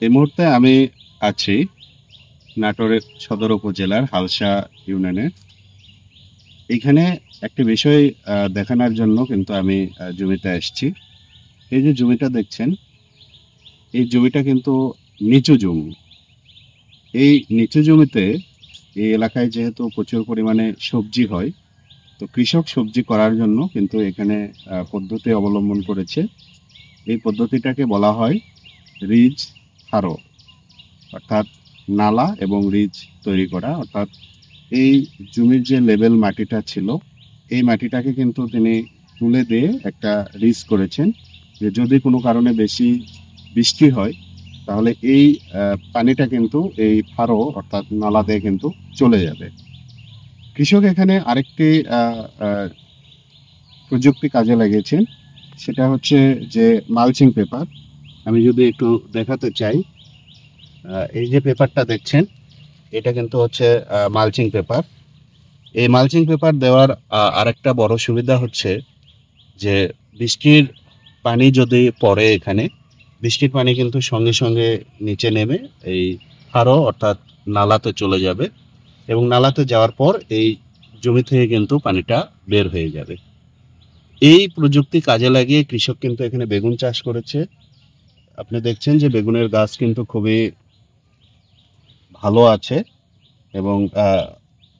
এই মুহূর্তে আমি আছি নাটোরের সদর উপজেলার হালসা ইউনিয়নে। এখানে একটি বিষয় দেখানোর জন্য কিন্তু আমি জমিতে আসছি। এই যে জমিটা দেখছেন, এই জমিটা কিন্তু নিচু জমি। এই নিচু জমিতে এই এলাকায় যেহেতু প্রচুর পরিমাণে সবজি হয়, তো কৃষক সবজি করার জন্য কিন্তু এখানে পদ্ধতি অবলম্বন করেছে। এই পদ্ধতিটাকে বলা হয় রিজ হারো, অর্থাৎ নালা এবং রিজ তৈরি করা। অর্থাৎ এই জমির যে লেভেল মাটিটা ছিল, এই মাটিটাকে কিন্তু তিনি তুলে দিয়ে একটা রিজ করেছেন, যে যদি কোনো কারণে বেশি বৃষ্টি হয় তাহলে এই পানিটা কিন্তু এই ফারো অর্থাৎ নালা দিয়ে কিন্তু চলে যাবে। কৃষক এখানে আরেকটি প্রযুক্তি কাজে লাগিয়েছেন, সেটা হচ্ছে যে মালচিং পেপার। আমি যদি একটু দেখাতে চাই, এই যে পেপারটা দেখছেন, এটা কিন্তু হচ্ছে মালচিং পেপার। এই মালচিং পেপার দেওয়ার আরেকটা বড় সুবিধা হচ্ছে যে বৃষ্টির পানি যদি পড়ে, এখানে বৃষ্টির পানি কিন্তু সঙ্গে সঙ্গে নিচে নেমে এই ফারো অর্থাৎ নালাতে চলে যাবে, এবং নালাতে যাওয়ার পর এই জমি থেকে কিন্তু পানিটা বের হয়ে যাবে। এই প্রযুক্তি কাজে লাগিয়ে কৃষক কিন্তু এখানে বেগুন চাষ করেছে। আপনি দেখছেন যে বেগুনের গাছ কিন্তু খুবই ভালো আছে, এবং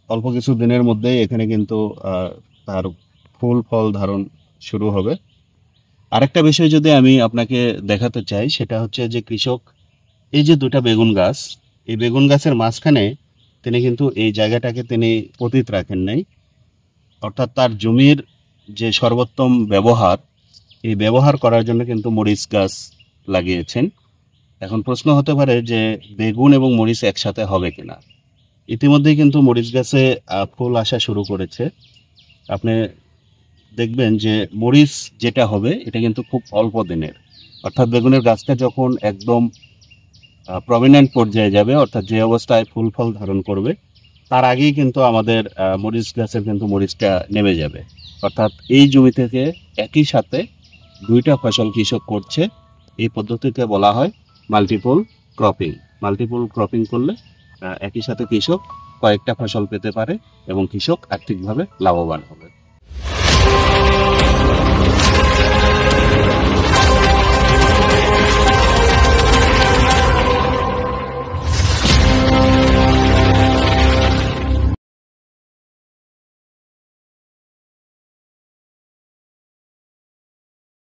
অল্প কিছু দিনের মধ্যেই এখানে কিন্তু তার ফুল ফল ধারণ শুরু হবে। আরেকটা বিষয় যদি আমি আপনাকে দেখাতে চাই, সেটা হচ্ছে যে কৃষক এই যে দুটা বেগুন গাছ, এই বেগুন গাছের মাঝখানে তিনি কিন্তু এই জায়গাটাকে তিনি পতিত রাখেন নাই। অর্থাৎ তার জমির যে সর্বোত্তম ব্যবহার, এই ব্যবহার করার জন্য কিন্তু মরিচ গাছ লাগিয়েছেন। এখন প্রশ্ন হতে পারে যে বেগুন এবং মরিচ একসাথে হবে কিনা। ইতিমধ্যেই কিন্তু মরিচ গাছে ফুল আসা শুরু করেছে। আপনি দেখবেন যে মরিচ যেটা হবে এটা কিন্তু খুব অল্প দিনের, অর্থাৎ বেগুনের গাছটা যখন একদম প্রমিনেন্ট পর্যায়ে যাবে, অর্থাৎ যে অবস্থায় ফুল ফল ধারণ করবে, তার আগেই কিন্তু আমাদের মরিচ গাছের কিন্তু মরিচটা নেমে যাবে। অর্থাৎ এই জমি থেকে একই সাথে দুইটা ফসল কৃষক করছে। এই পদ্ধতিতে বলা হয় মাল্টিপল ক্রপিং। মাল্টিপল ক্রপিং করলে একই সাথে কৃষক কয়েকটা ফসল পেতে পারে এবং কৃষক আর্থিকভাবে লাভবান হবে।